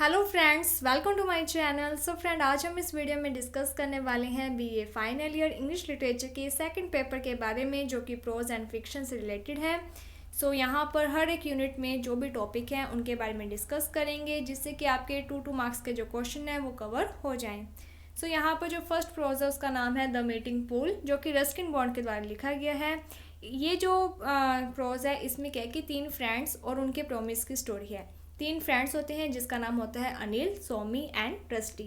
Hello friends, welcome to my channel. So friend, आज हम इस वीडियो में डिस्कस करने वाले हैं BA final year English literature के सेकंड पेपर के बारे में, जो कि प्रोज एंड फिक्शन से रिलेटेड है। सो यहाँ पर हर एक यूनिट में जो भी टॉपिक हैं उनके बारे में डिस्कस करेंगे, जिससे कि आपके 2 मार्क्स के जो क्वेश्चन हैं वो कवर हो जाएं। सो यहाँ पर जो फर्स्ट प्रोज है उसका नाम है द मीटिंग पूल, जो कि रस्किन बॉन्ड के द्वारा लिखा गया है। ये जो प्रोज है इसमें क्या है कि 3 फ्रेंड्स और उनके प्रोमिस की स्टोरी है। 3 फ्रेंड्स होते हैं जिसका नाम होता है अनिल, सोमी एंड ट्रस्टी।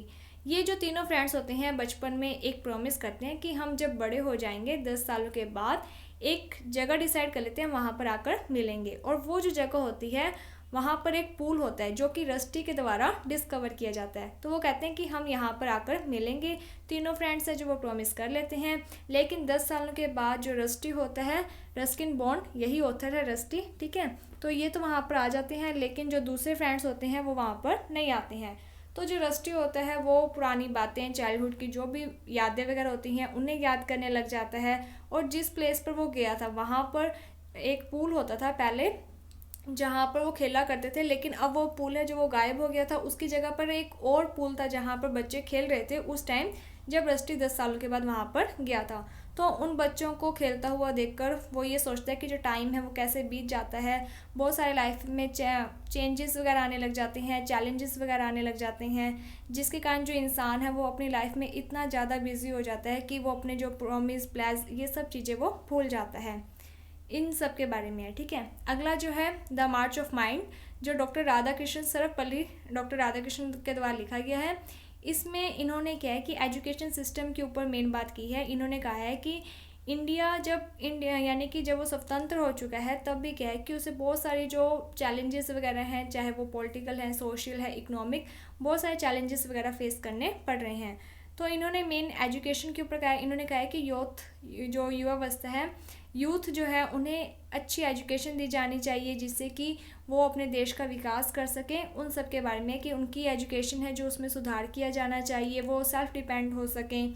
ये जो तीनों फ्रेंड्स होते हैं बचपन में एक प्रॉमिस करते हैं कि हम जब बड़े हो जाएंगे 10 सालों के बाद एक जगह डिसाइड कर लेते हैं, वहाँ पर आकर मिलेंगे। और वो जो जगह होती है वहाँ पर एक पूल होता है जो कि रस्टी के द्वारा डिस्कवर किया जाता है। तो वो कहते हैं कि हम यहाँ पर आकर मिलेंगे। तीनों फ्रेंड्स हैं जो वो प्रॉमिस कर लेते हैं, लेकिन 10 सालों के बाद जो रस्टी होता है, रस्किन बॉन्ड, यही ऑथर है रस्टी, ठीक है। तो ये तो वहाँ पर आ जाते हैं, लेकिन जो दूसरे फ्रेंड्स होते हैं वो वहाँ पर नहीं आते हैं। तो जो रस्टी होता है वो पुरानी बातें, चाइल्डहुड की जो भी यादें वगैरह होती हैं उन्हें याद करने लग जाता है। और जिस प्लेस पर वो गया था वहाँ पर एक पूल होता था पहले, जहाँ पर वो खेला करते थे, लेकिन अब वो पूल है जो वो गायब हो गया था। उसकी जगह पर एक और पूल था जहाँ पर बच्चे खेल रहे थे उस टाइम जब रस्टी 10 सालों के बाद वहाँ पर गया था। तो उन बच्चों को खेलता हुआ देखकर वो ये सोचता है कि जो टाइम है वो कैसे बीत जाता है। बहुत सारे लाइफ में चेंजेस वगैरह आने लग जाते हैं, चैलेंजेस वगैरह आने लग जाते हैं, जिसके कारण जो इंसान है वो अपनी लाइफ में इतना ज़्यादा बिजी हो जाता है कि वो अपने जो प्रॉमिस, प्लान्स, ये सब चीज़ें वो भूल जाता है। इन सब के बारे में है, ठीक है। अगला जो है द मार्च ऑफ माइंड, जो डॉक्टर राधाकृष्ण सर्वपल्ली डॉक्टर राधाकृष्णन के द्वारा लिखा गया है। इसमें इन्होंने क्या है कि एजुकेशन सिस्टम के ऊपर मेन बात की है। इन्होंने कहा है कि इंडिया यानी कि जब वो स्वतंत्र हो चुका है तब भी क्या है कि उसे बहुत सारी जो चैलेंजेस वगैरह हैं, चाहे वो पॉलिटिकल है, सोशल है, इकोनॉमिक, बहुत सारे चैलेंजेस वगैरह फेस करने पड़ रहे हैं। तो इन्होंने मेन एजुकेशन के ऊपर कहा, इन्होंने कहा है कि जो युवा अवस्था है, यूथ जो है, उन्हें अच्छी एजुकेशन दी जानी चाहिए जिससे कि वो अपने देश का विकास कर सकें। उन सब के बारे में कि उनकी एजुकेशन है जो उसमें सुधार किया जाना चाहिए, वो सेल्फ डिपेंड हो सकें।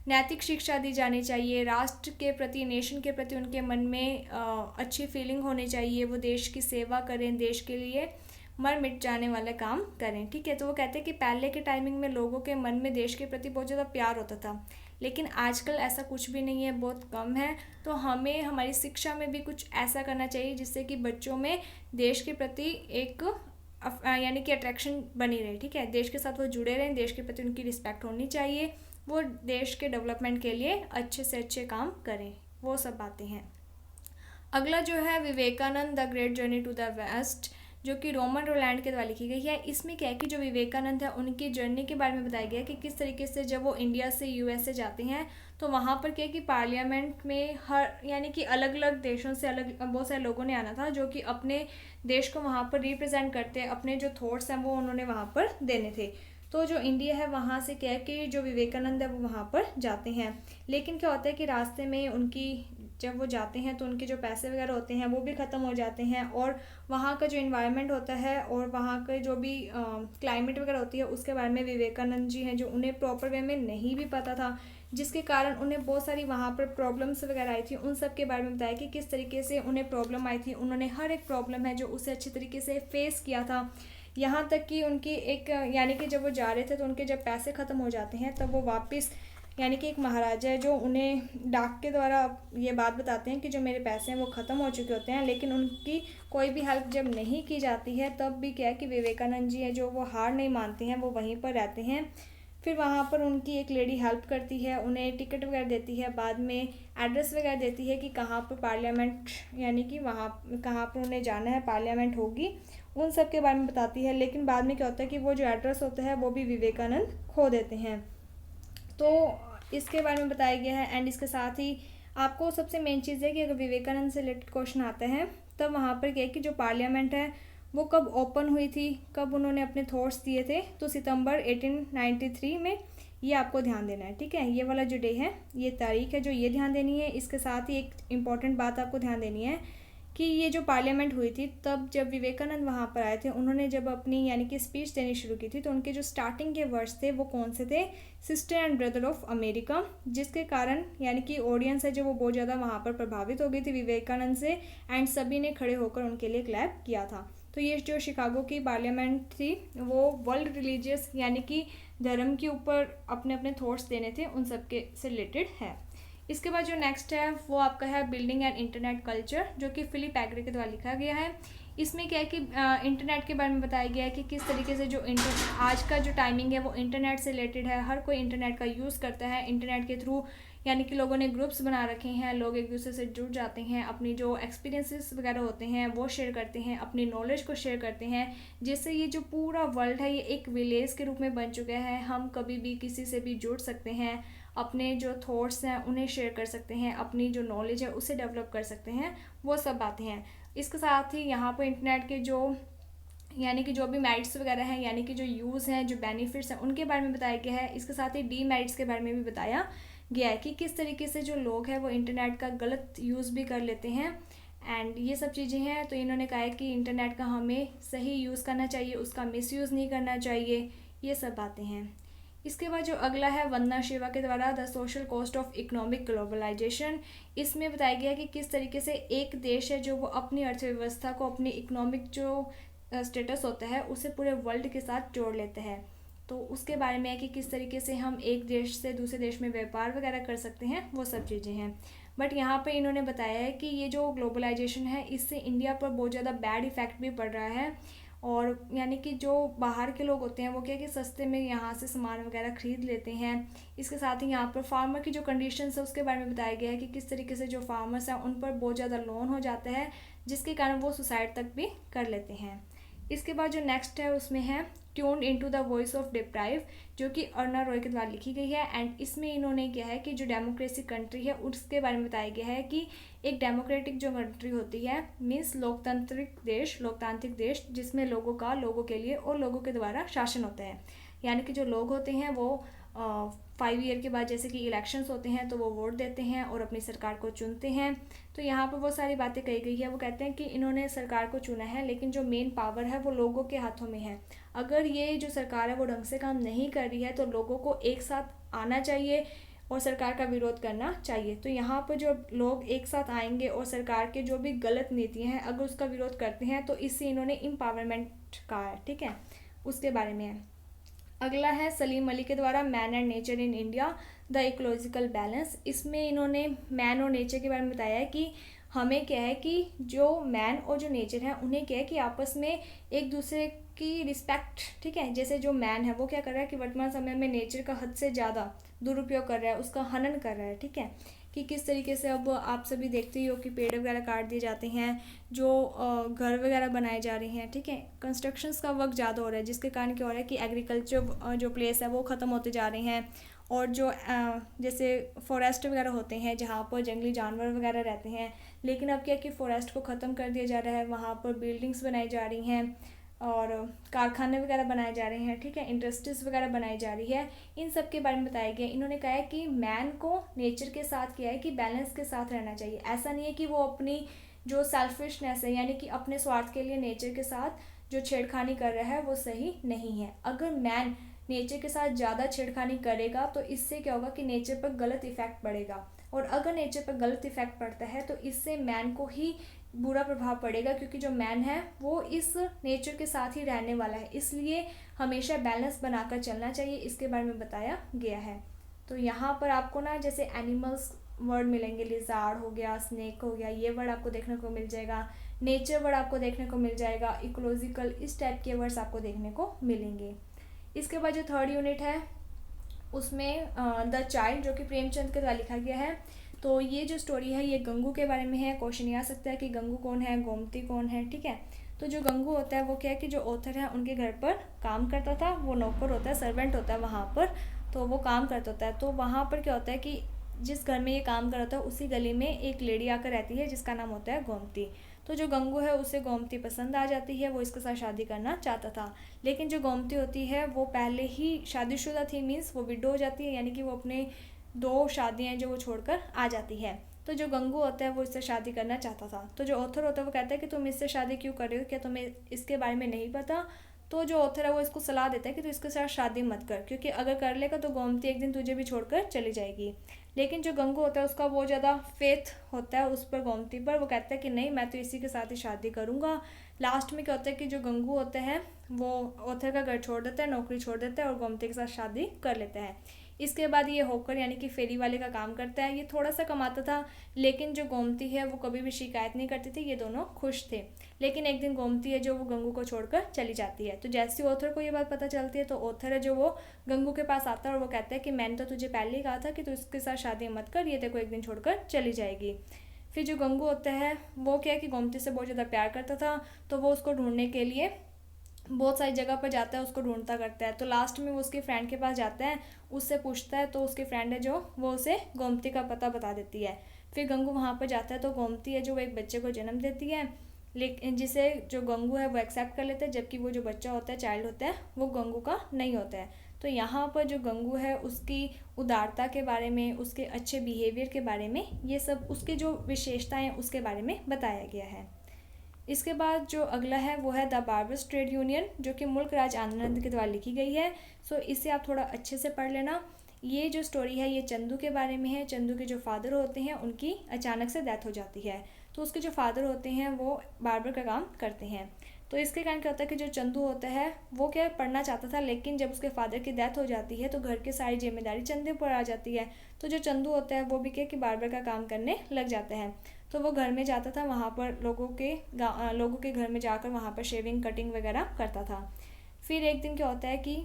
नैतिक शिक्षा दी जानी चाहिए, राष्ट्र के प्रति, नेशन के प्रति उनके मन में अच्छी फीलिंग होनी चाहिए, वो देश की सेवा करें, देश के लिए मर मिट जाने वाला काम करें, ठीक है। तो वो कहते हैं कि पहले के टाइमिंग में लोगों के मन में देश के प्रति बहुत ज़्यादा प्यार होता था, लेकिन आजकल ऐसा कुछ भी नहीं है, बहुत कम है। तो हमें हमारी शिक्षा में भी कुछ ऐसा करना चाहिए जिससे कि बच्चों में देश के प्रति एक यानी कि अट्रैक्शन बनी रहे, ठीक है। देश के साथ वो जुड़े रहें, देश के प्रति उनकी रिस्पेक्ट होनी चाहिए, वो देश के डेवलपमेंट के लिए अच्छे से अच्छे काम करें, वो सब बातें हैं। अगला जो है Vivekananda the great journey to the West, जो कि रोमन रोलैंड के द्वारा लिखी गई है। इसमें क्या है कि जो विवेकानंद है उनकी जर्नी के बारे में बताया गया है कि किस तरीके से जब वो इंडिया से यूएसए जाते हैं तो वहाँ पर क्या है कि पार्लियामेंट में हर यानी कि अलग अलग देशों से अलग बहुत सारे लोगों ने आना था जो कि अपने देश को वहाँ पर रिप्रेजेंट करते हैं, अपने जो थॉट्स हैं वो उन्होंने वहाँ पर देने थे। तो जो इंडिया है वहाँ से क्या है कि जो विवेकानंद है वो वहाँ पर जाते हैं, लेकिन क्या होता है कि रास्ते में उनकी, जब वो जाते हैं तो उनके जो पैसे वगैरह होते हैं वो भी ख़त्म हो जाते हैं, और वहाँ का जो इन्वायरमेंट होता है और वहाँ के जो भी क्लाइमेट वगैरह होती है उसके बारे में विवेकानंद जी हैं जो उन्हें प्रॉपर वे में नहीं भी पता था, जिसके कारण उन्हें बहुत सारी वहाँ पर प्रॉब्लम्स वगैरह आई थी। उन सब के बारे में बताया कि किस तरीके से उन्हें प्रॉब्लम आई थी, उन्होंने हर एक प्रॉब्लम है जो उसे अच्छे तरीके से फेस किया था। यहाँ तक कि उनकी एक यानी कि जब वो जा रहे थे तो उनके जब पैसे ख़त्म हो जाते हैं तब वो वापस, यानी कि एक महाराजा है जो उन्हें डाक के द्वारा ये बात बताते हैं कि जो मेरे पैसे हैं वो ख़त्म हो चुके होते हैं, लेकिन उनकी कोई भी हेल्प जब नहीं की जाती है तब भी क्या है कि विवेकानंद जी हैं जो वो हार नहीं मानते हैं, वो वहीं पर रहते हैं। फिर वहाँ पर उनकी एक लेडी हेल्प करती है, उन्हें टिकट वगैरह देती है, बाद में एड्रेस वगैरह देती है कि कहाँ पर पार्लियामेंट, यानी कि वहाँ कहाँ पर उन्हें जाना है, पार्लियामेंट होगी, उन सब के बारे में बताती है। लेकिन बाद में क्या होता है कि वो जो एड्रेस होता है वो भी विवेकानंद खो देते हैं। तो इसके बारे में बताया गया है। एंड इसके साथ ही आपको सबसे मेन चीज़ है कि अगर विवेकानंद से रिलेटेड क्वेश्चन आता है तब वहाँ पर क्या है कि जो पार्लियामेंट है वो कब ओपन हुई थी, कब उन्होंने अपने थॉट्स दिए थे, तो सितंबर 1893 में। ये आपको ध्यान देना है, ठीक है। ये वाला जो डे है, ये तारीख है जो ये ध्यान देनी है। इसके साथ ही एक इम्पॉर्टेंट बात आपको ध्यान देनी है कि ये जो पार्लियामेंट हुई थी तब जब विवेकानंद वहाँ पर आए थे, उन्होंने जब अपनी यानी कि स्पीच देनी शुरू की थी तो उनके जो स्टार्टिंग के वर्ड्स थे वो कौन से थे, sister and brother of America, जिसके कारण यानी कि ऑडियंस है जो वो बहुत ज़्यादा वहाँ पर प्रभावित हो गई थी विवेकानंद से, एंड सभी ने खड़े होकर उनके लिए क्लैप किया था। तो ये जो शिकागो की पार्लियामेंट थी वो वर्ल्ड रिलीजियस यानी कि धर्म के ऊपर अपने अपने थॉट्स देने थे, उन सब के से रिलेटेड है। इसके बाद जो नेक्स्ट है वो आपका है बिल्डिंग एंड इंटरनेट कल्चर, जो कि फिलिप एग्री के द्वारा लिखा गया है। इसमें क्या है कि इंटरनेट के बारे में बताया गया है कि किस तरीके से जो आज का जो टाइमिंग है वो इंटरनेट से रिलेटेड है। हर कोई इंटरनेट का यूज़ करता है इंटरनेट के थ्रू, यानी कि लोगों ने ग्रुप्स बना रखे हैं, लोग एक दूसरे से जुड़ जाते हैं, अपनी जो एक्सपीरियंसेस वगैरह होते हैं वो शेयर करते हैं, अपनी नॉलेज को शेयर करते हैं, जिससे ये जो पूरा वर्ल्ड है ये एक विलेज के रूप में बन चुका है। हम कभी भी किसी से भी जुड़ सकते हैं, अपने जो थॉट्स हैं उन्हें शेयर कर सकते हैं, अपनी जो नॉलेज है उसे डेवलप कर सकते हैं, वो सब बातें हैं। इसके साथ ही यहाँ पर इंटरनेट के जो यानी कि जो भी मेरिट्स वगैरह हैं, यानी कि जो यूज़ हैं, जो बेनिफिट्स हैं, उनके बारे में बताया गया है। इसके साथ ही डीमेरिट्स के बारे में भी बताया गया है कि किस तरीके से जो लोग हैं वो इंटरनेट का गलत यूज़ भी कर लेते हैं, एंड ये सब चीज़ें हैं। तो इन्होंने कहा है कि इंटरनेट का हमें सही यूज़ करना चाहिए, उसका मिसयूज़ नहीं करना चाहिए, ये सब बातें हैं। इसके बाद जो अगला है वंदना शिवा के द्वारा the social cost of economic globalisation. इसमें बताया गया कि किस तरीके से एक देश है जो वो अपनी अर्थव्यवस्था को, अपनी इकोनॉमिक जो स्टेटस होता है उसे पूरे वर्ल्ड के साथ जोड़ लेते हैं। तो उसके बारे में है कि किस तरीके से हम एक देश से दूसरे देश में व्यापार वगैरह कर सकते हैं, वो सब चीज़ें हैं। बट यहाँ पे इन्होंने बताया है कि ये जो ग्लोबलाइजेशन है इससे इंडिया पर बहुत ज़्यादा बैड इफ़ेक्ट भी पड़ रहा है, और यानी कि जो बाहर के लोग होते हैं वो क्या कि सस्ते में यहाँ से सामान वगैरह ख़रीद लेते हैं। इसके साथ ही यहाँ पर फार्मर की जो कंडीशंस है उसके बारे में बताया गया है कि किस तरीके से जो फार्मर्स हैं उन पर बहुत ज़्यादा लोन हो जाता है, जिसके कारण वो सुसाइड तक भी कर लेते हैं। इसके बाद जो नेक्स्ट है उसमें है tuned into the voice of deprive, जो कि अर्ना रॉय के द्वारा लिखी गई है। एंड इसमें इन्होंने किया है कि जो डेमोक्रेसी कंट्री है उसके बारे में बताया गया है कि एक डेमोक्रेटिक जो कंट्री होती है मीन्स लोकतांत्रिक देश जिसमें लोगों का लोगों के लिए और लोगों के द्वारा शासन होता है। यानी कि जो लोग होते हैं वो 5 ईयर के बाद जैसे कि इलेक्शंस होते हैं तो वो वोट देते हैं और अपनी सरकार को चुनते हैं। तो यहाँ पर बहुत सारी बातें कही गई है। वो कहते हैं कि इन्होंने सरकार को चुना है लेकिन जो मेन पावर है वो लोगों के हाथों में है। अगर ये जो सरकार है वो ढंग से काम नहीं कर रही है तो लोगों को एक साथ आना चाहिए और सरकार का विरोध करना चाहिए। तो यहाँ पर जो लोग एक साथ आएंगे और सरकार के जो भी गलत नीतियाँ हैं अगर उसका विरोध करते हैं तो इससे इन्होंने एम्पावरमेंट कहा है, ठीक है, उसके बारे में है। अगला है सलीम अली के द्वारा man and nature in India the ecological balance. इसमें इन्होंने मैन और नेचर के बारे में बताया है कि हमें क्या है कि जो मैन और जो नेचर है उन्हें क्या है कि आपस में एक दूसरे की रिस्पेक्ट, ठीक है। जैसे जो मैन है वो क्या कर रहा है कि वर्तमान समय में नेचर का हद से ज़्यादा दुरुपयोग कर रहा है, उसका हनन कर रहा है, ठीक है, कि किस तरीके से अब आप सभी देखते ही हो कि पेड़ वगैरह काट दिए जाते हैं, जो घर वगैरह बनाए जा रहे हैं, ठीक है, कंस्ट्रक्शंस का वर्क ज़्यादा हो रहा है, जिसके कारण क्या हो रहा है कि एग्रीकल्चर जो प्लेस है वो ख़त्म होते जा रहे हैं। और जो जैसे फॉरेस्ट वगैरह होते हैं जहाँ पर जंगली जानवर वगैरह रहते हैं, लेकिन अब क्या कि फ़ॉरेस्ट को ख़त्म कर दिया जा रहा है, वहाँ पर बिल्डिंग्स बनाई जा रही हैं और कारखाने वगैरह बनाए जा रहे हैं, ठीक है, इंडस्ट्रीज़ वगैरह बनाई जा रही है। इन सब के बारे में बताया गया। इन्होंने कहा है कि मैन को नेचर के साथ किया है कि बैलेंस के साथ रहना चाहिए। ऐसा नहीं है कि वो अपनी जो सेल्फिशनेस है यानी कि अपने स्वार्थ के लिए नेचर के साथ जो छेड़खानी कर रहा है वो सही नहीं है। अगर मैन नेचर के साथ ज़्यादा छेड़खानी करेगा तो इससे क्या होगा कि नेचर पर गलत इफ़ेक्ट पड़ेगा, और अगर नेचर पर गलत इफ़ेक्ट पड़ता है तो इससे मैन को ही बुरा प्रभाव पड़ेगा, क्योंकि जो मैन है वो इस नेचर के साथ ही रहने वाला है। इसलिए हमेशा बैलेंस बनाकर चलना चाहिए, इसके बारे में बताया गया है। तो यहाँ पर आपको ना जैसे एनिमल्स वर्ड मिलेंगे, लिजार्ड हो गया, स्नेक हो गया, ये वर्ड आपको देखने को मिल जाएगा, नेचर वर्ड आपको देखने को मिल जाएगा, इकोलॉजिकल, इस टाइप के वर्ड्स आपको देखने को मिलेंगे। इसके बाद जो थर्ड यूनिट है उसमें द चाइल्ड, जो कि प्रेमचंद के द्वारा लिखा गया है। तो ये जो स्टोरी है ये गंगू के बारे में है। क्वेश्चन ये आ सकता है कि गंगू कौन है, गोमती कौन है, ठीक है। तो जो गंगू होता है वो क्या है कि जो ऑथर है उनके घर पर काम करता था, वो नौकर होता है, सर्वेंट होता है वहाँ पर, तो वो काम करता होता है। तो वहाँ पर क्या होता है कि जिस घर में ये काम कर रहा था उसी गली में एक लेडी आकर रहती है जिसका नाम होता है गोमती। तो जो गंगू है उसे गोमती पसंद आ जाती है, वो इसके साथ शादी करना चाहता था, लेकिन जो गोमती होती है वो पहले ही शादीशुदा थी, मीन्स वो विडो हो जाती है, यानी कि वो अपने 2 शादियाँ जो वो छोड़कर आ जाती है। तो जो गंगू होता है वो इससे शादी करना चाहता था। तो जो ऑथर होता है वो कहता है कि तुम इससे शादी क्यों कर रहे हो, क्या तुम्हें इसके बारे में नहीं पता। तो जो ऑथर है वो इसको सलाह देता है कि तू इसके साथ शादी मत कर, क्योंकि अगर कर लेगा तो गोमती एक दिन तुझे भी छोड़कर चली जाएगी। लेकिन जो गंगू होता है उसका बहुत ज़्यादा फेथ होता है उस पर, गोमती पर। वो कहता है कि नहीं, मैं तो इसी के साथ ही शादी करूँगा। लास्ट में क्या होता है कि जो गंगू होता है वो ऑथर का घर छोड़ देता है, नौकरी छोड़ देता है और गोमती के साथ शादी कर लेता है। इसके बाद ये होकर यानी कि फेरी वाले का काम करता है। ये थोड़ा सा कमाता था, लेकिन जो गोमती है वो कभी भी शिकायत नहीं करती थी, ये दोनों खुश थे। लेकिन एक दिन गोमती है जो वो गंगू को छोड़कर चली जाती है। तो जैसे ही ऑथर को ये बात पता चलती है तो ऑथर है जो वो गंगू के पास आता है और वो कहता है कि मैंने तो तुझे पहले ही कहा था कि तू इसके साथ शादी मत कर, ये तेरे को एक दिन छोड़कर चली जाएगी। फिर जो गंगू होता है वो क्या है कि गोमती से बहुत ज़्यादा प्यार करता था, तो वो उसको ढूंढने के लिए बहुत सारी जगह पर जाता है, उसको ढूंढता करता है। तो लास्ट में वो उसके फ्रेंड के पास जाता है, उससे पूछता है, तो उसकी फ्रेंड है जो वो उसे गोमती का पता बता देती है। फिर गंगू वहाँ पर जाता है तो गोमती है जो वो एक बच्चे को जन्म देती है, लेकिन जिसे जो गंगू है वो एक्सेप्ट कर लेता है, जबकि वो जो बच्चा होता है, चाइल्ड होता है, वो गंगू का नहीं होता है। तो यहाँ पर जो गंगू है उसकी उदारता के बारे में, उसके अच्छे बिहेवियर के बारे में, ये सब उसकी जो विशेषताएं उसके बारे में बताया गया है। इसके बाद जो अगला है वो है द बार्बर्स ट्रेड यूनियन, जो कि मुल्क राज आनंद के द्वारा लिखी गई है। सो इसे आप थोड़ा अच्छे से पढ़ लेना। ये जो स्टोरी है ये चंदू के बारे में है। चंदू के जो फादर होते हैं उनकी अचानक से डेथ हो जाती है, तो उसके जो फादर होते हैं वो बार्बर का काम करते हैं। तो इसके कारण क्या होता है कि जो चंदू होता है वो क्या पढ़ना चाहता था, लेकिन जब उसके फादर की डेथ हो जाती है तो घर की सारी जिम्मेदारी चंदू पर आ जाती है। तो जो चंदू होता है वो भी क्या कि बार्बर का काम करने लग जाता है। तो वो घर में जाता था, वहाँ पर लोगों के घर में जाकर वहाँ पर शेविंग कटिंग वगैरह करता था। फिर एक दिन क्या होता है कि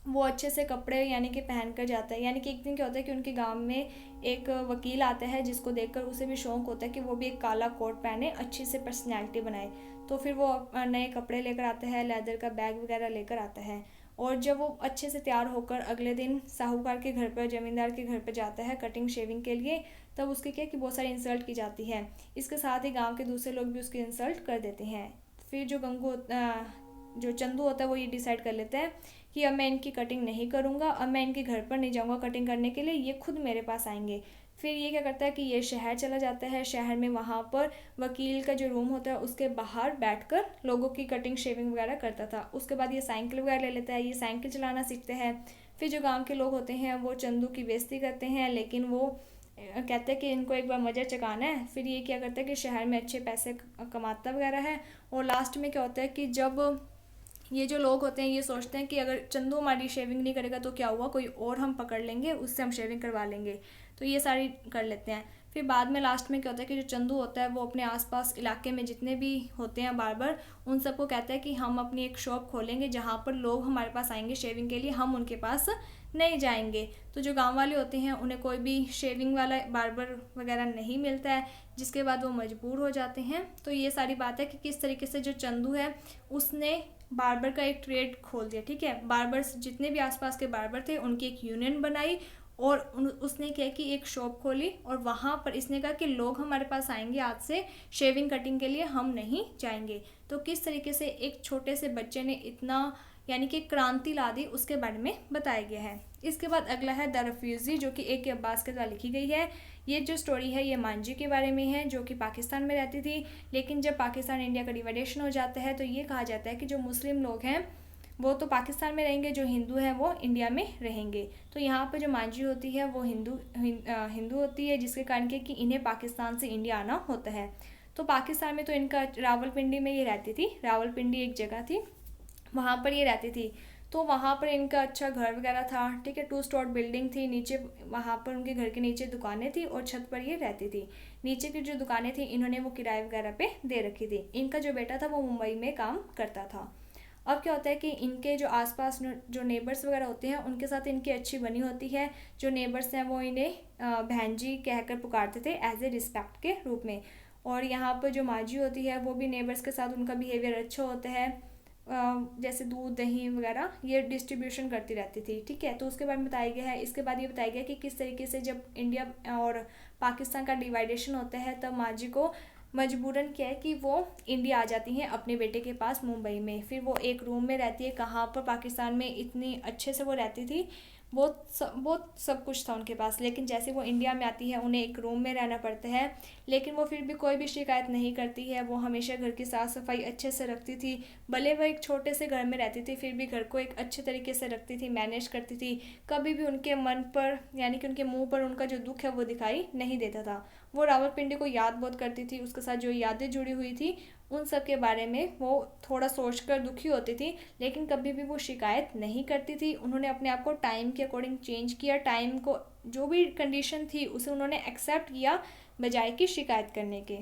वो अच्छे से कपड़े यानी कि पहन कर जाता है। यानी कि एक दिन क्या होता है कि उनके गांव में एक वकील आता है, जिसको देखकर उसे भी शौक होता है कि वो भी एक काला कोट पहने, अच्छी से पर्सनैलिटी बनाए। तो फिर वो नए कपड़े लेकर आता है, लेदर का बैग वगैरह लेकर आता है। और जब वो अच्छे से तैयार होकर अगले दिन साहूकार के घर पर, जमींदार के घर पर जाता है कटिंग शेविंग के लिए, तब उसके क्या कि बहुत सारी इंसल्ट की जाती है। इसके साथ ही गांव के दूसरे लोग भी उसकी इंसल्ट कर देते हैं। फिर जो चंदू होता है वो ये डिसाइड कर लेता है कि अब मैं इनकी कटिंग नहीं करूँगा, अब मैं इनके घर पर नहीं जाऊँगा कटिंग करने के लिए, ये खुद मेरे पास आएंगे। फिर ये क्या करता है कि ये शहर चला जाता है। शहर में वहाँ पर वकील का जो रूम होता है उसके बाहर बैठकर लोगों की कटिंग शेविंग वगैरह करता था। उसके बाद ये साइकिल वगैरह ले लेता है, ये साइकिल चलाना सीखते हैं। फिर जो गाँव के लोग होते हैं वो चंदू की बेइज्जती करते हैं, लेकिन वो कहते हैं कि इनको एक बार मज़ा चकाना है। फिर ये क्या करता है कि शहर में अच्छे पैसे कमाता वगैरह है। और लास्ट में क्या होता है कि जब ये जो लोग होते हैं ये सोचते हैं कि अगर चंदू हमारी शेविंग नहीं करेगा तो क्या हुआ, कोई और हम पकड़ लेंगे, उससे हम शेविंग करवा लेंगे। तो ये सारी कर लेते हैं। फिर बाद में लास्ट में क्या होता है कि जो चंदू होता है वो अपने आसपास इलाके में जितने भी होते हैं बार्बर, उन सबको कहता है कि हम अपनी एक शॉप खोलेंगे जहाँ पर लोग हमारे पास आएंगे शेविंग के लिए, हम उनके पास नहीं जाएंगे। तो जो गांव वाले होते हैं उन्हें कोई भी शेविंग वाला बार्बर वगैरह नहीं मिलता है, जिसके बाद वो मजबूर हो जाते हैं। तो ये सारी बात है कि किस तरीके से जो चंदू है उसने बार्बर का एक ट्रेड खोल दिया। ठीक है, बार्बर्स जितने भी आसपास के बार्बर थे उनकी एक यूनियन बनाई और उसने क्या कि एक शॉप खोली और वहाँ पर इसने कहा कि लोग हमारे पास आएंगे आज से शेविंग कटिंग के लिए, हम नहीं जाएंगे। तो किस तरीके से एक छोटे से बच्चे ने इतना यानी कि क्रांति ला दी उसके बारे में बताया गया है। इसके बाद अगला है द रेफ्यूजी, जो कि A.K. अब्बास के द्वारा लिखी गई है। ये जो स्टोरी है ये मांझी के बारे में है, जो कि पाकिस्तान में रहती थी। लेकिन जब पाकिस्तान इंडिया का डिवाइडेशन हो जाता है तो ये कहा जाता है कि जो मुस्लिम लोग हैं वो तो पाकिस्तान में रहेंगे, जो हिंदू हैं वो इंडिया में रहेंगे। तो यहाँ पर जो मांझी होती है वो हिंदू होती है, जिसके कारण कि इन्हें पाकिस्तान से इंडिया आना होता है। तो पाकिस्तान में तो इनका रावलपिंडी में ये रहती थी। रावलपिंडी एक जगह थी, वहाँ पर ये रहती थी। तो वहाँ पर इनका अच्छा घर वगैरह था। ठीक है, 2 स्टोर बिल्डिंग थी। नीचे वहाँ पर उनके घर के नीचे दुकानें थी और छत पर ये रहती थी। नीचे की जो दुकानें थी इन्होंने वो किराए वगैरह पे दे रखी थी। इनका जो बेटा था वो मुंबई में काम करता था। अब क्या होता है कि इनके जो आसपास जो नेबर्स वगैरह होते हैं उनके साथ इनकी अच्छी बनी होती है। जो नेबर्स हैं वो इन्हें बहन जी कहकर पुकारते थे एज ए रिस्पेक्ट के रूप में। और यहाँ पर जो माजी होती है वो भी नेबर्स के साथ उनका बिहेवियर अच्छा होता है, जैसे दूध दही वगैरह ये डिस्ट्रीब्यूशन करती रहती थी। ठीक है, तो उसके बारे में बताया गया है। इसके बाद ये बताया गया कि किस तरीके से जब इंडिया और पाकिस्तान का डिवाइडेशन होता है तब माजी को मजबूरन क्या है कि वो इंडिया आ जाती हैं अपने बेटे के पास मुंबई में। फिर वो एक रूम में रहती है, कहाँ पर पाकिस्तान में इतनी अच्छे से वो रहती थी, बहुत सब कुछ था उनके पास। लेकिन जैसे वो इंडिया में आती है उन्हें एक रूम में रहना पड़ता है, लेकिन वो फिर भी कोई भी शिकायत नहीं करती है। वो हमेशा घर की साफ़ सफाई अच्छे से रखती थी। भले वो एक छोटे से घर में रहती थी, फिर भी घर को एक अच्छे तरीके से रखती थी, मैनेज करती थी। कभी भी उनके मन पर यानी कि उनके मुंह पर उनका जो दुख है वो दिखाई नहीं देता था। वो रावलपिंडी को याद बहुत करती थी, उसके साथ जो यादें जुड़ी हुई थी उन सब के बारे में वो थोड़ा सोचकर दुखी होती थी, लेकिन कभी भी वो शिकायत नहीं करती थी। उन्होंने अपने आप को टाइम के अकॉर्डिंग चेंज किया, टाइम को जो भी कंडीशन थी उसे उन्होंने एक्सेप्ट किया बजाय कि शिकायत करने के।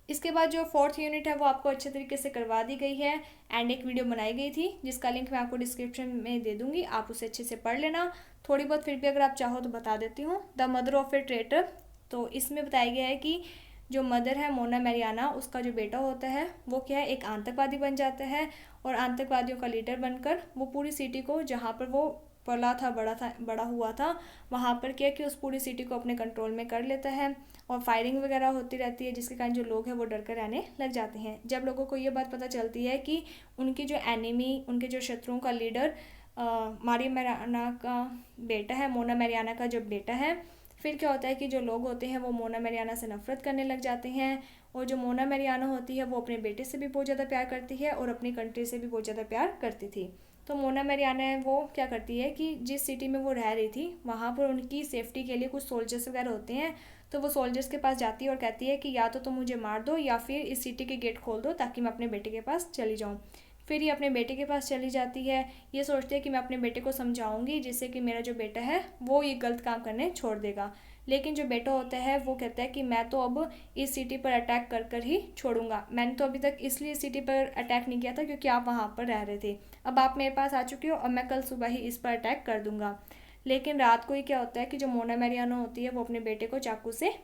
इसके बाद जो फोर्थ यूनिट है वो आपको अच्छे तरीके से करवा दी गई है एंड एक वीडियो बनाई गई थी जिसका लिंक मैं आपको डिस्क्रिप्शन में दे दूंगी, आप उसे अच्छे से पढ़ लेना। थोड़ी बहुत फिर भी अगर आप चाहो तो बता देती हूँ। The mother of A traitor, तो इसमें बताया गया है कि जो मदर है मोना मैरियाना, उसका जो बेटा होता है वो क्या है एक आतंकवादी बन जाता है और आतंकवादियों का लीडर बनकर वो पूरी सिटी को जहाँ पर वो पला था बड़ा हुआ था वहाँ पर क्या कि उस पूरी सिटी को अपने कंट्रोल में कर लेता है और फायरिंग वगैरह होती रहती है, जिसके कारण जो लोग हैं वो डर कर रहने लग जाते हैं। जब लोगों को ये बात पता चलती है कि उनकी जो एनिमी, उनके जो शत्रुओं का लीडर मारिया मैरियाना का बेटा है, मोना मैरियाना का जो बेटा है, फिर क्या होता है कि जो लोग होते हैं वो मोना मैरियाना से नफरत करने लग जाते हैं। और जो मोना मैरियाना होती है वो अपने बेटे से भी बहुत ज़्यादा प्यार करती है और अपनी कंट्री से भी बहुत ज़्यादा प्यार करती थी। तो मोना मैरियाना है वो क्या करती है कि जिस सिटी में वो रह रही थी वहाँ पर उनकी सेफ्टी के लिए कुछ सोल्जर्स वगैरह होते हैं, तो वो सोल्जर्स के पास जाती है और कहती है कि या तो तुम मुझे मार दो या फिर इस सिटी के गेट खोल दो ताकि मैं अपने बेटे के पास चली जाऊँ। फिर ये अपने बेटे के पास चली जाती है, ये सोचती है कि मैं अपने बेटे को समझाऊंगी जिससे कि मेरा जो बेटा है वो ये गलत काम करने छोड़ देगा। लेकिन जो बेटा होता है वो कहता है कि मैं तो अब इस सिटी पर अटैक कर कर ही छोड़ूंगा। मैंने तो अभी तक इसलिए इस सिटी पर अटैक नहीं किया था क्योंकि आप वहाँ पर रह रहे थे, अब आप मेरे पास आ चुके हो, अब मैं कल सुबह ही इस पर अटैक कर दूंगा। लेकिन रात को ही क्या होता है कि जो मोना मैरियाना होती है वो अपने बेटे को चाकू से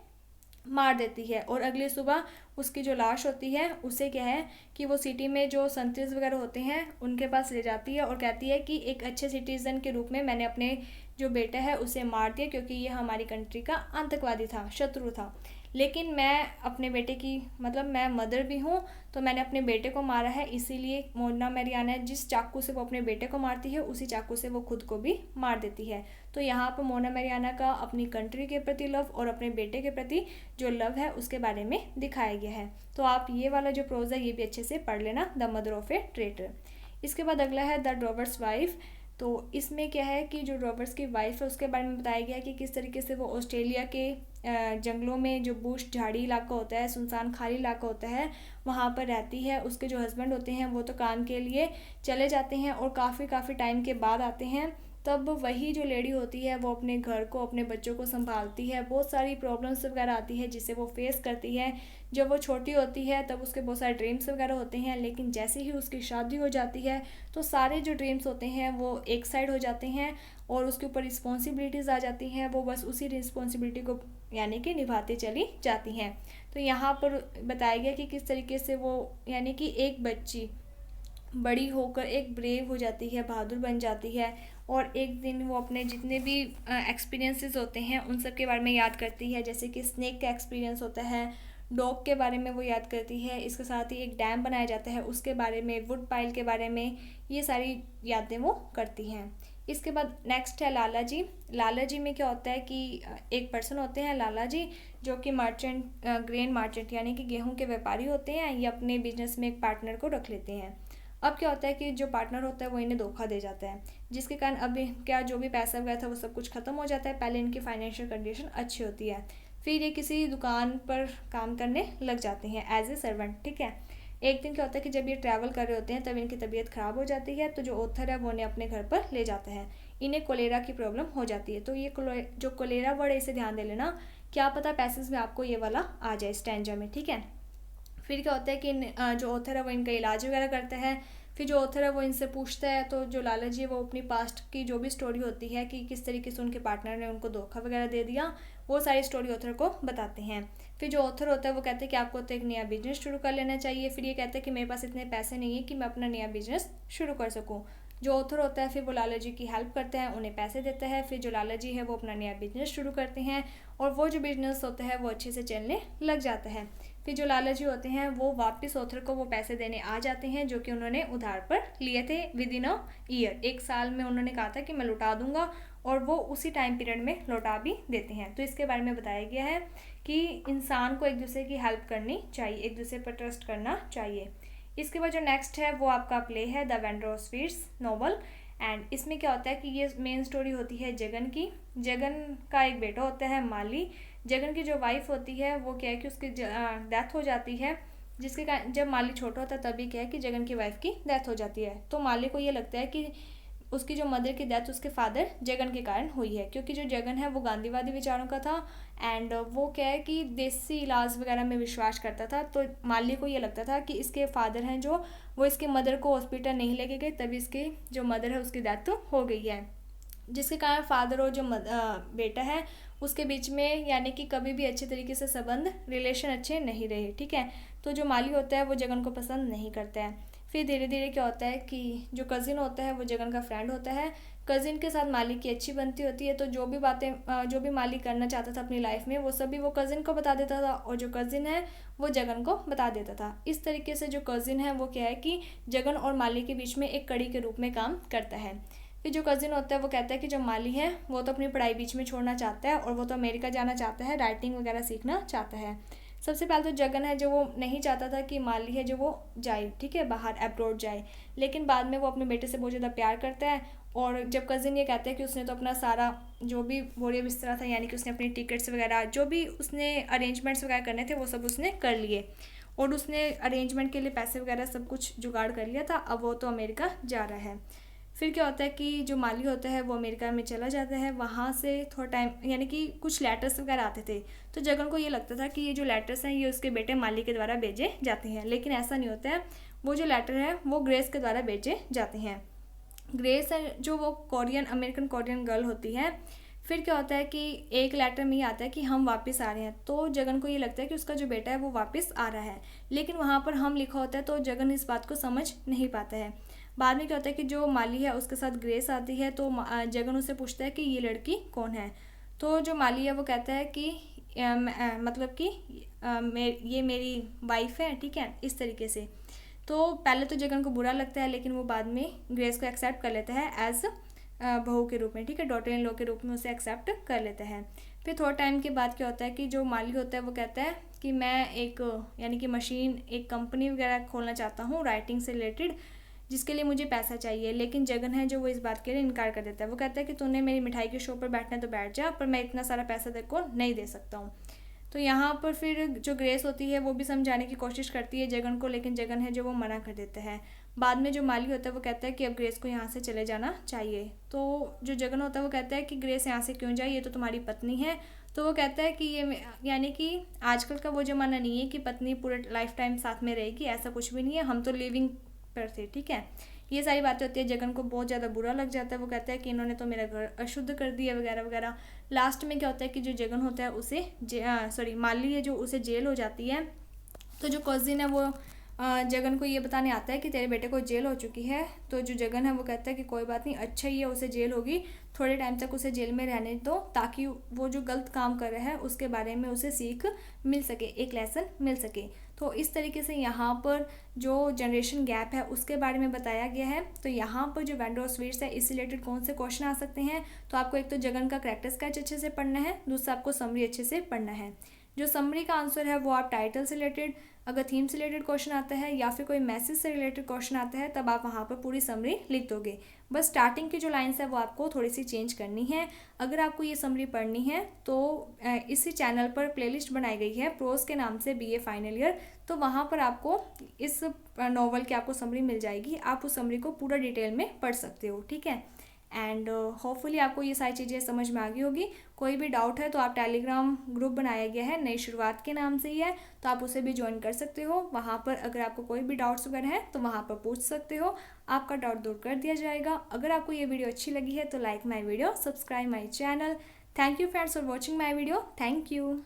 मार देती है और अगली सुबह उसकी जो लाश होती है उसे क्या है कि वो सिटी में जो संतरीज वगैरह होते हैं उनके पास ले जाती है और कहती है कि एक अच्छे सिटीज़न के रूप में मैंने अपने जो बेटा है उसे मार दिया क्योंकि ये हमारी कंट्री का आतंकवादी था, शत्रु था। लेकिन मैं अपने बेटे की मतलब मैं मदर भी हूँ, तो मैंने अपने बेटे को मारा है, इसीलिए मोना मैरियाना जिस चाकू से वो अपने बेटे को मारती है उसी चाकू से वो खुद को भी मार देती है। तो यहाँ पर मोना मैरियाना का अपनी कंट्री के प्रति लव और अपने बेटे के प्रति जो लव है उसके बारे में दिखाया गया है। तो आप ये वाला जो प्रोज है ये भी अच्छे से पढ़ लेना, the mother of A traitor. इसके बाद अगला है द ड्रॉवर्स वाइफ। तो इसमें क्या है कि जो रॉबर्ट्स की वाइफ है उसके बारे में बताया गया है कि किस तरीके से वो ऑस्ट्रेलिया के जंगलों में जो बुश झाड़ी इलाका होता है, सुनसान खाली इलाका होता है, वहाँ पर रहती है। उसके जो हस्बैंड होते हैं वो तो काम के लिए चले जाते हैं और काफ़ी टाइम के बाद आते हैं, तब वही जो लेडी होती है वो अपने घर को, अपने बच्चों को संभालती है। बहुत सारी प्रॉब्लम्स वगैरह आती है जिसे वो फेस करती है। जब वो छोटी होती है तब उसके बहुत सारे ड्रीम्स वगैरह होते हैं, लेकिन जैसे ही उसकी शादी हो जाती है तो सारे जो ड्रीम्स होते हैं वो एक साइड हो जाते हैं और उसके ऊपर रिस्पॉन्सिबिलिटीज़ आ जाती हैं। वो बस उसी रिस्पॉन्सिबिलिटी को यानी कि निभाते चली जाती हैं। तो यहाँ पर बताया गया कि किस तरीके से वो यानी कि एक बच्ची बड़ी होकर एक ब्रेव हो जाती है, बहादुर बन जाती है और एक दिन वो अपने जितने भी एक्सपीरियंसेस होते हैं उन सब के बारे में याद करती है। जैसे कि स्नेक का एक्सपीरियंस होता है, डॉग के बारे में वो याद करती है, इसके साथ ही एक डैम बनाया जाता है उसके बारे में, वुड पाइल के बारे में, ये सारी यादें वो करती हैं। इसके बाद नेक्स्ट है लाला जी। लाला जी में क्या होता है कि एक पर्सन होते हैं लाला जी जो कि मर्चेंट, ग्रेन मर्चेंट यानी कि गेहूं के व्यापारी होते हैं। ये अपने बिजनेस में एक पार्टनर को रख लेते हैं। अब क्या होता है कि जो पार्टनर होता है वो इन्हें धोखा दे जाता है, जिसके कारण अब क्या जो भी पैसा वगैरह था वो सब कुछ ख़त्म हो जाता है। पहले इनकी फाइनेंशियल कंडीशन अच्छी होती है, फिर ये किसी दुकान पर काम करने लग जाते हैं एज ए सर्वेंट, ठीक है। एक दिन क्या होता है कि जब ये ट्रैवल कर रहे होते हैं तब इनकी तबीयत ख़राब हो जाती है, तो जो ऑथर है वो उन्हें अपने घर पर ले जाता है। इन्हें कोलेरा की प्रॉब्लम हो जाती है, तो ये जो कोलेरा वर्ड है इसे ध्यान दे लेना, क्या पता पैसेज में आपको ये वाला आ जाए स्टैंजा में, ठीक है। फिर क्या होता है कि जो ऑथर है वो इनका इलाज वगैरह करता है। फिर जो ऑथर है वो इनसे पूछता है, तो जो लाला जी है वो अपनी पास्ट की जो भी स्टोरी होती है कि किस तरीके से उनके पार्टनर ने उनको धोखा वगैरह दे दिया, वो सारी स्टोरी ऑथर को बताते हैं। फिर जो ऑथर होता है वो कहते हैं कि आपको तो एक नया बिजनेस शुरू कर लेना चाहिए। फिर ये कहते हैं कि मेरे पास इतने पैसे नहीं है कि मैं अपना नया बिजनेस शुरू कर सकूँ। जो ऑथर होता है फिर वो लाला जी की हेल्प करता है, उन्हें पैसे देता है। फिर जो लाला जी है वो अपना नया बिजनेस शुरू करते हैं और वो जो बिजनेस होता है वो अच्छे से चलने लग जाता है। फिर जो लाला जी होते हैं वो वापस ऑथर को वो पैसे देने आ जाते हैं जो कि उन्होंने उधार पर लिए थे विद इन अ ईयर। 1 साल में उन्होंने कहा था कि मैं लौटा दूंगा, और वो उसी टाइम पीरियड में लौटा भी देते हैं। तो इसके बारे में बताया गया है कि इंसान को एक दूसरे की हेल्प करनी चाहिए, एक दूसरे पर ट्रस्ट करना चाहिए। इसके बाद जो नेक्स्ट है वो आपका प्ले है the vendor of sweets novel. And इसमें क्या होता है कि ये मेन स्टोरी होती है जगन की। जगन का एक बेटा होता है माली। जगन की जो वाइफ होती है वो क्या है कि उसकी डेथ हो जाती है, जिसके कारण जब माली छोटा होता है तभी क्या है कि जगन की वाइफ की डेथ हो जाती है। तो माली को ये लगता है कि उसकी जो मदर की डेथ उसके फादर जगन के कारण हुई है, क्योंकि जो जगन है वो गांधीवादी विचारों का था एंड वो क्या है कि देसी इलाज वगैरह में विश्वास करता था। तो माली को ये लगता था कि इसके फादर हैं जो वो इसके मदर को हॉस्पिटल नहीं लेके गए, तभी इसकी जो मदर है उसकी डेथ हो गई है, जिसके कारण फादर और जो बेटा है उसके बीच में यानी कि कभी भी अच्छे तरीके से संबंध रिलेशन अच्छे नहीं रहे। ठीक है, तो जो माली होता है वो जगन को पसंद नहीं करता है। फिर धीरे धीरे क्या होता है कि जो कज़िन होता है वो जगन का फ्रेंड होता है। कज़िन के साथ माली की अच्छी बनती होती है, तो जो भी बातें जो भी माली करना चाहता था अपनी लाइफ में वो सभी वो कज़िन को बता देता था, और जो कज़िन है वो जगन को बता देता था। इस तरीके से जो कज़िन है वो क्या है कि जगन और माली के बीच में एक कड़ी के रूप में काम करता है। फिर जो कज़िन होता है वो कहता है कि जो माली है वो तो अपनी पढ़ाई बीच में छोड़ना चाहता है और वो तो अमेरिका जाना चाहता है, राइटिंग वगैरह सीखना चाहता है। सबसे पहले तो जगन है जो वो नहीं चाहता था कि माली है जो वो जाए, ठीक है, बाहर अब्रॉड जाए, लेकिन बाद में वो अपने बेटे से बहुत ज़्यादा प्यार करता है। और जब कज़िन ये कहता है कि उसने तो अपना सारा जो भी बोरिया बिस्तरा था यानी कि उसने अपनी टिकट्स वगैरह जो भी उसने अरेंजमेंट्स वगैरह करने थे वो सब उसने कर लिए, और उसने अरेंजमेंट के लिए पैसे वगैरह सब कुछ जुगाड़ कर लिया था, अब वो तो अमेरिका जा रहा है। फिर क्या होता है कि जो माली होता है वो अमेरिका में चला जाता है। वहाँ से थोड़ा टाइम यानी कि कुछ लेटर्स वगैरह आते थे, तो जगन को ये लगता था कि ये जो लेटर्स हैं ये उसके बेटे माली के द्वारा भेजे जाते हैं, लेकिन ऐसा नहीं होता है। वो जो लेटर है वो ग्रेस के द्वारा भेजे जाते हैं। ग्रेस जो वो कोरियन अमेरिकन कोरियन गर्ल होती है। फिर क्या होता है कि एक लेटर में ये आता है कि हम वापस आ रहे हैं, तो जगन को ये लगता है कि उसका जो बेटा है वो वापस आ रहा है, लेकिन वहाँ पर हम लिखा होता है, तो जगन इस बात को समझ नहीं पाता है। बाद में क्या होता है कि जो माली है उसके साथ ग्रेस आती है, तो जगन उससे पूछता है कि ये लड़की कौन है। तो जो माली है वो कहता है कि मतलब कि ये मेरी वाइफ है, ठीक है, इस तरीके से। तो पहले तो जगन को बुरा लगता है, लेकिन वो बाद में ग्रेस को एक्सेप्ट कर लेता है एज बहू के रूप में, ठीक है, डॉटर इन लॉ के रूप में उसे एक्सेप्ट कर लेता है। फिर थोड़ा टाइम के बाद क्या होता है कि जो माली होता है वो कहता है कि मैं एक यानी कि मशीन एक कंपनी वगैरह खोलना चाहता हूँ राइटिंग से रिलेटेड, जिसके लिए मुझे पैसा चाहिए, लेकिन जगन है जो वो इस बात के लिए इनकार कर देता है। वो कहता है कि तूने मेरी मिठाई के शो पर बैठना है तो बैठ जा, पर मैं इतना सारा पैसा तेरे को नहीं दे सकता हूँ। तो यहाँ पर फिर जो ग्रेस होती है वो भी समझाने की कोशिश करती है जगन को, लेकिन जगन है जो वो मना कर देता है। बाद में जो माली होता है वो कहता है कि अब ग्रेस को यहाँ से चले जाना चाहिए। तो जो जगन होता है वो कहता है कि ग्रेस यहाँ से क्यों जाए, ये तो तुम्हारी पत्नी है। तो वो कहता है कि ये यानी कि आजकल का वो ज़माना नहीं है कि पत्नी पूरे लाइफ टाइम साथ में रहेगी, ऐसा कुछ भी नहीं है, हम तो लिविंग पर थे, ठीक है। ये सारी बातें होती है, जगन को बहुत ज़्यादा बुरा लग जाता है। वो कहता है कि इन्होंने तो मेरा घर अशुद्ध कर दिया वगैरह वगैरह। लास्ट में क्या होता है कि जो जगन होता है उसे माली है जो उसे जेल हो जाती है। तो जो कज़िन है वो जगन को ये बताने आता है कि तेरे बेटे को जेल हो चुकी है। तो जो जगन है वो कहता है कि कोई बात नहीं, अच्छा ही है उसे जेल होगी, थोड़े टाइम तक उसे जेल में रहने दो, ताकि वो जो गलत काम कर रहा है उसके बारे में उसे सीख मिल सके, एक लेसन मिल सके। तो इस तरीके से यहाँ पर जो जनरेशन गैप है उसके बारे में बताया गया है। तो यहाँ पर जो वेंडर ऑफ स्वीट्स है इस रिलेटेड कौन से क्वेश्चन आ सकते हैं, तो आपको एक तो जगन का कैरेक्टर स्केच अच्छे से पढ़ना है, दूसरा आपको समरी अच्छे से पढ़ना है। जो समरी का आंसर है वो आप टाइटल से रिलेटेड, अगर थीम से रिलेटेड क्वेश्चन आता है या फिर कोई मैसेज से रिलेटेड क्वेश्चन आता है तब आप वहाँ पर पूरी समरी लिख दोगे। बस स्टार्टिंग की जो लाइन्स है वो आपको थोड़ी सी चेंज करनी है। अगर आपको ये समरी पढ़नी है तो इसी चैनल पर प्लेलिस्ट बनाई गई है प्रोज के नाम से BA फाइनल ईयर, तो वहाँ पर आपको इस नॉवल की आपको समरी मिल जाएगी, आप उस समरी को पूरा डिटेल में पढ़ सकते हो, ठीक है। एंड होपफुली आपको ये सारी चीज़ें समझ में आ गई होगी। कोई भी डाउट है तो आप टेलीग्राम ग्रुप बनाया गया है नई शुरुआत के नाम से ही है, तो आप उसे भी ज्वाइन कर सकते हो। वहाँ पर अगर आपको कोई भी डाउट्स वगैरह है तो वहाँ पर पूछ सकते हो, आपका डाउट दूर कर दिया जाएगा। अगर आपको ये वीडियो अच्छी लगी है तो like my video, subscribe my channel. Thank you friends for watching my video. Thank you.